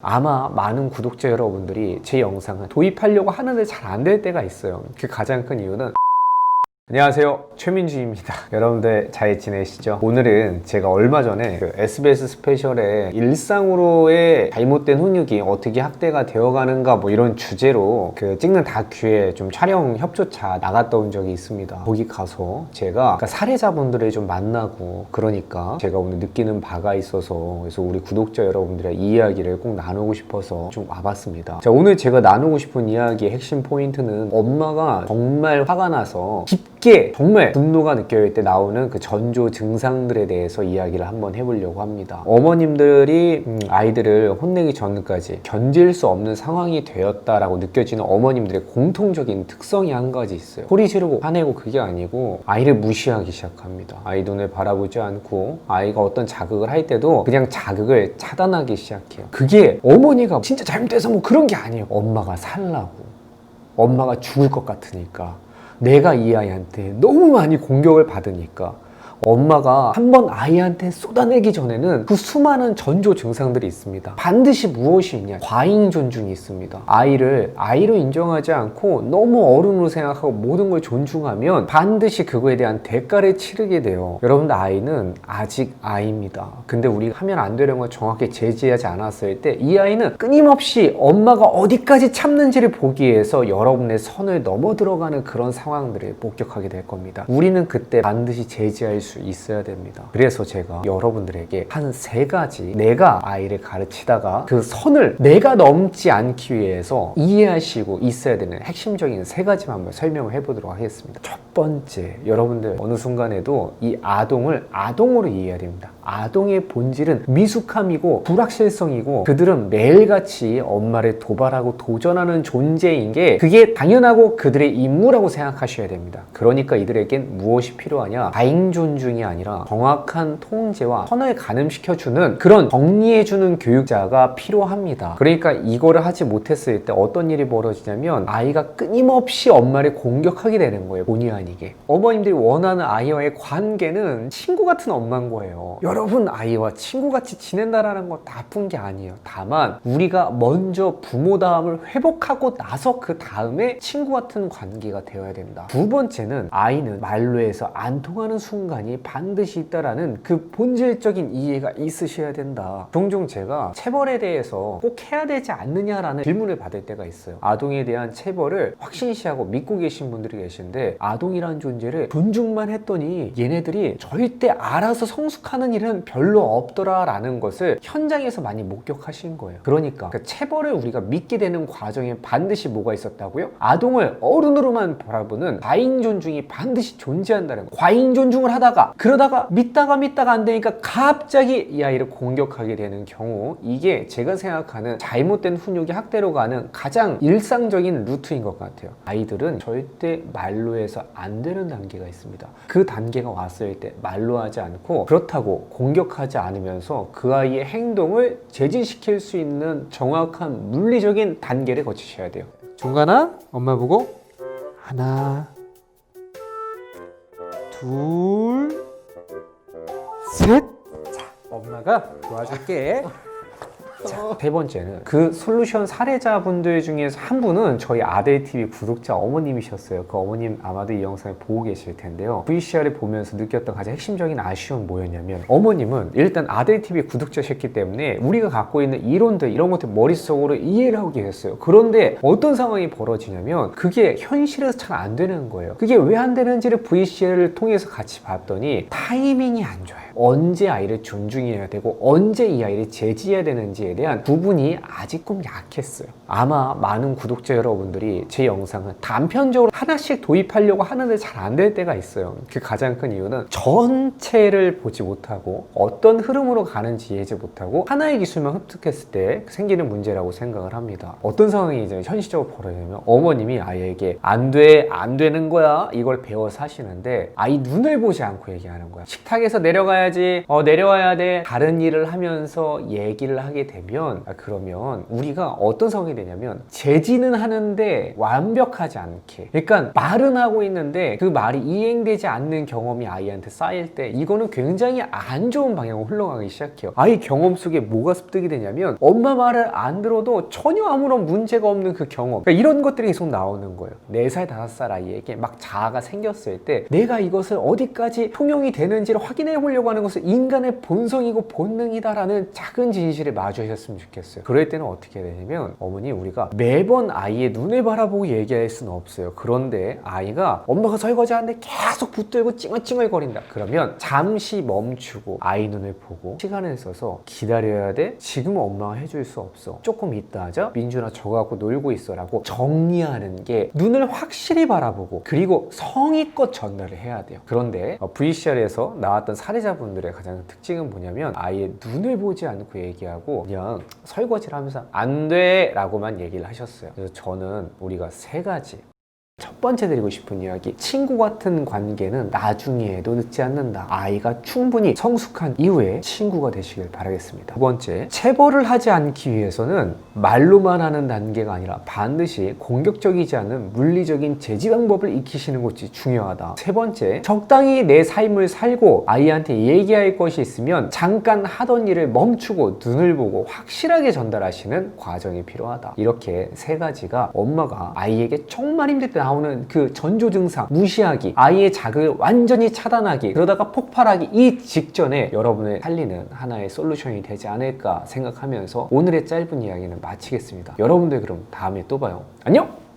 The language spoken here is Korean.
아마 많은 구독자 여러분들이 제 영상을 도입하려고 하는데 잘 안 될 때가 있어요. 그 가장 큰 이유는 안녕하세요, 최민주입니다. 여러분들 잘 지내시죠? 오늘은 제가 얼마 전에 그 SBS 스페셜에 일상으로의 잘못된 훈육이 어떻게 학대가 되어가는가 뭐 이런 주제로 그 찍는 다큐에 좀 촬영 협조차 나갔다 온 적이 있습니다. 거기 가서 제가 살해자분들을 좀 만나고 그러니까 제가 오늘 느끼는 바가 있어서 그래서 우리 구독자 여러분들의 이야기를 꼭 나누고 싶어서 좀 와봤습니다. 자, 오늘 제가 나누고 싶은 이야기의 핵심 포인트는 엄마가 정말 화가 나서 깊게 정말 분노가 느껴질 때 나오는 그 전조 증상들에 대해서 이야기를 한번 해보려고 합니다. 어머님들이 아이들을 혼내기 전까지 견딜 수 없는 상황이 되었다라고 느껴지는 어머님들의 공통적인 특성이 한 가지 있어요. 소리 지르고 화내고 그게 아니고 아이를 무시하기 시작합니다. 아이 눈을 바라보지 않고 아이가 어떤 자극을 할 때도 그냥 자극을 차단하기 시작해요. 그게 어머니가 진짜 잘못해서 뭐 그런 게 아니에요. 엄마가 살라고, 엄마가 죽을 것 같으니까, 내가 이 아이한테 너무 많이 공격을 받으니까 엄마가 한번 아이한테 쏟아내기 전에는 그 수많은 전조 증상들이 있습니다. 반드시 무엇이 있냐? 과잉 존중이 있습니다. 아이를 아이로 인정하지 않고 너무 어른으로 생각하고 모든 걸 존중하면 반드시 그거에 대한 대가를 치르게 돼요. 여러분들, 아이는 아직 아이입니다. 근데 우리가 하면 안 되는 걸 정확히 제지하지 않았을 때 이 아이는 끊임없이 엄마가 어디까지 참는지를 보기 위해서 여러분의 선을 넘어 들어가는 그런 상황들을 목격하게 될 겁니다. 우리는 그때 반드시 제지할 수 있어야 됩니다. 그래서 제가 여러분들에게 한 3가지 내가 아이를 가르치다가 그 선을 내가 넘지 않기 위해서 이해하시고 있어야 되는 핵심적인 3가지만 한번 설명을 해보도록 하겠습니다. 첫 번째, 여러분들 어느 순간에도 이 아동을 아동으로 이해해야 됩니다. 아동의 본질은 미숙함이고 불확실성이고 그들은 매일같이 엄마를 도발하고 도전하는 존재인 게 그게 당연하고 그들의 임무라고 생각하셔야 됩니다. 그러니까 이들에겐 무엇이 필요하냐? 과잉 존중이 아니라 정확한 통제와 선을 가늠시켜주는 그런 정리해주는 교육자가 필요합니다. 그러니까 이거를 하지 못했을 때 어떤 일이 벌어지냐면 아이가 끊임없이 엄마를 공격하게 되는 거예요. 본의 아니게. 어머님들이 원하는 아이와의 관계는 친구 같은 엄마인 거예요. 여러분, 아이와 친구같이 지낸다라는 건 나쁜 게 아니에요. 다만 우리가 먼저 부모다움을 회복하고 나서 그 다음에 친구 같은 관계가 되어야 된다. 두 번째는 아이는 말로 해서 안 통하는 순간이 반드시 있다라는 그 본질적인 이해가 있으셔야 된다. 종종 제가 체벌에 대해서 꼭 해야 되지 않느냐라는 질문을 받을 때가 있어요. 아동에 대한 체벌을 확신시하고 믿고 계신 분들이 계신데 아동이라는 존재를 존중만 했더니 얘네들이 절대 알아서 성숙하는 일은 별로 없더라라는 것을 현장에서 많이 목격하신 거예요. 그러니까 그 체벌을 우리가 믿게 되는 과정에 반드시 뭐가 있었다고요? 아동을 어른으로만 바라보는 과잉 존중이 반드시 존재한다는 거예요. 과잉 존중을 하다가 그러다가 믿다가 안 되니까 갑자기 이 아이를 공격하게 되는 경우, 이게 제가 생각하는 잘못된 훈육이 학대로 가는 가장 일상적인 루트인 것 같아요. 아이들은 절대 말로 해서 안 되는 단계가 있습니다. 그 단계가 왔을 때 말로 하지 않고 그렇다고 공격하지 않으면서 그 아이의 행동을 제지시킬 수 있는 정확한 물리적인 단계를 거치셔야 돼요. 중간아, 엄마 보고 하나, 둘, 셋. 자, 엄마가 도와줄게. 자, 3번째는 그 솔루션 사례자분들 중에서 한 분은 저희 아들TV 구독자 어머님이셨어요. 그 어머님 아마도 이 영상을 보고 계실 텐데요. VCR을 보면서 느꼈던 가장 핵심적인 아쉬움은 뭐였냐면, 어머님은 일단 아들TV 구독자셨기 때문에 우리가 갖고 있는 이론들 이런 것들 머릿속으로 이해를 하고 계셨어요. 그런데 어떤 상황이 벌어지냐면 그게 현실에서 잘 안 되는 거예요. 그게 왜 안 되는지를 VCR을 통해서 같이 봤더니 타이밍이 안 좋아요. 언제 아이를 존중해야 되고 언제 이 아이를 제지해야 되는지에 대한 부분이 아직 좀 약했어요. 아마 많은 구독자 여러분들이 제 영상을 단편적으로 하나씩 도입하려고 하는데 잘 안 될 때가 있어요. 그 가장 큰 이유는 전체를 보지 못하고 어떤 흐름으로 가는지 이해하지 못하고 하나의 기술만 흡득했을 때 생기는 문제라고 생각을 합니다. 어떤 상황이 이제 현실적으로 벌어지냐면 어머님이 아이에게 안 되는 거야 이걸 배워서 하시는데 아이 눈을 보지 않고 얘기하는 거야. 식탁에서 내려가야 올라가야지, 내려와야 돼, 다른 일을 하면서 얘기를 하게 되면 그러면 우리가 어떤 상황이 되냐면 제지는 하는데 완벽하지 않게, 그러니까 말은 하고 있는데 그 말이 이행되지 않는 경험이 아이한테 쌓일 때 이거는 굉장히 안 좋은 방향으로 흘러가기 시작해요. 아이 경험 속에 뭐가 습득이 되냐면 엄마 말을 안 들어도 전혀 아무런 문제가 없는 그 경험, 그러니까 이런 것들이 계속 나오는 거예요. 4살, 5살 아이에게 막 자아가 생겼을 때 내가 이것을 어디까지 통용이 되는지를 확인해 보려고 하는 것은 인간의 본성이고 본능이다라는 작은 진실을 마주하셨으면 좋겠어요. 그럴 때는 어떻게 해야 되냐면 어머니, 우리가 매번 아이의 눈을 바라보고 얘기할 수는 없어요. 그런데 아이가 엄마가 설거지하는데 계속 붙들고 찡얼찡얼거린다. 그러면 잠시 멈추고 아이 눈을 보고 시간을 써서 기다려야 돼. 지금 엄마가 해줄 수 없어. 조금 이따 하자. 민준아 저거 갖고 놀고 있어라고 정리하는 게 눈을 확실히 바라보고 그리고 성의껏 전달을 해야 돼요. 그런데 VCR에서 나왔던 살해자분들의 가장 특징은 뭐냐면 아예 눈을 보지 않고 얘기하고 그냥 설거지를 하면서 안 돼 라고만 얘기를 하셨어요. 그래서 저는 우리가 3가지, 첫 번째 드리고 싶은 이야기, 친구 같은 관계는 나중에 해도 늦지 않는다. 아이가 충분히 성숙한 이후에 친구가 되시길 바라겠습니다. 두 번째, 체벌을 하지 않기 위해서는 말로만 하는 단계가 아니라 반드시 공격적이지 않은 물리적인 제지 방법을 익히시는 것이 중요하다. 세 번째, 적당히 내 삶을 살고 아이한테 얘기할 것이 있으면 잠깐 하던 일을 멈추고 눈을 보고 확실하게 전달하시는 과정이 필요하다. 이렇게 3가지가 엄마가 아이에게 정말 힘들 때 나오는 그 전조 증상 무시하기, 아이의 자극을 완전히 차단하기, 그러다가 폭발하기 이 직전에 여러분을 살리는 하나의 솔루션이 되지 않을까 생각하면서 오늘의 짧은 이야기는 마치겠습니다. 여러분들 그럼 다음에 또 봐요. 안녕!